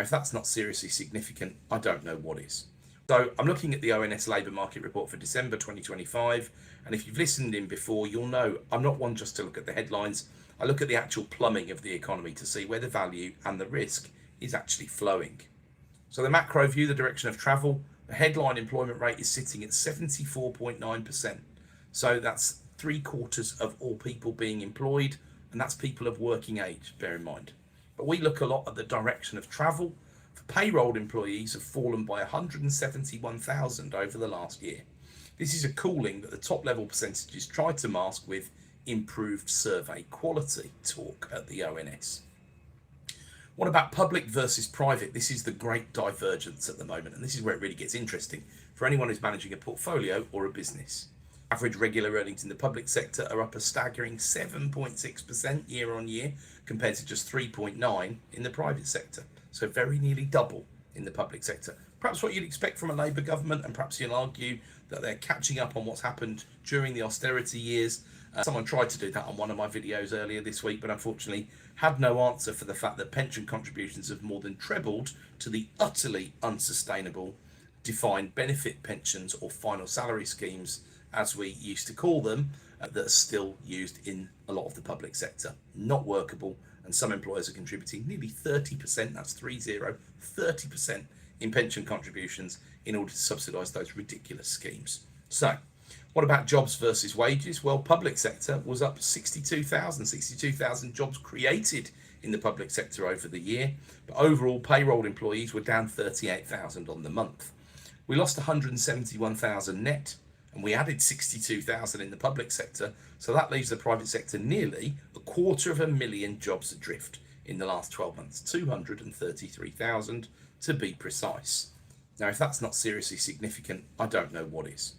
If that's not seriously significant, I don't know what is. So I'm looking at the ONS labour market report for December 2025. And if you've listened in before, you'll know I'm not one just to look at the headlines. I look at the actual plumbing of the economy to see where the value and the risk is actually flowing. So the macro view, the direction of travel, the headline employment rate is sitting at 74.9%. So that's 3/4 of all people being employed, and that's people of working age, bear in mind. But we look a lot at the direction of travel. For payroll employees have fallen by 171,000 over the last year. This is a cooling that the top level percentages tried to mask with improved survey quality talk at the ONS. What about public versus private? This is the great divergence at the moment, and this is where it really gets interesting for anyone who's managing a portfolio or a business. Average regular earnings in the public sector are up a staggering 7.6% year on year, compared to just 3.9% in the private sector. So very nearly double in the public sector. Perhaps what you'd expect from a Labour government, and perhaps you'll argue that they're catching up on what's happened during the austerity years. Someone tried to do that on one of my videos earlier this week, but unfortunately had no answer for the fact that pension contributions have more than trebled to the utterly unsustainable defined benefit pensions, or final salary schemes, as we used to call them, that are still used in a lot of the public sector. Not workable, and some employers are contributing nearly 30%, that's 30% in pension contributions in order to subsidise those ridiculous schemes. So, what about jobs versus wages? Well, public sector was up 62,000 jobs created in the public sector over the year, but overall payroll employees were down 38,000 on the month. We lost 171,000 net, and we added 62,000 in the public sector, so that leaves the private sector nearly 250,000 jobs adrift in the last 12 months, 233,000 to be precise. Now, if that's not seriously significant, I don't know what is.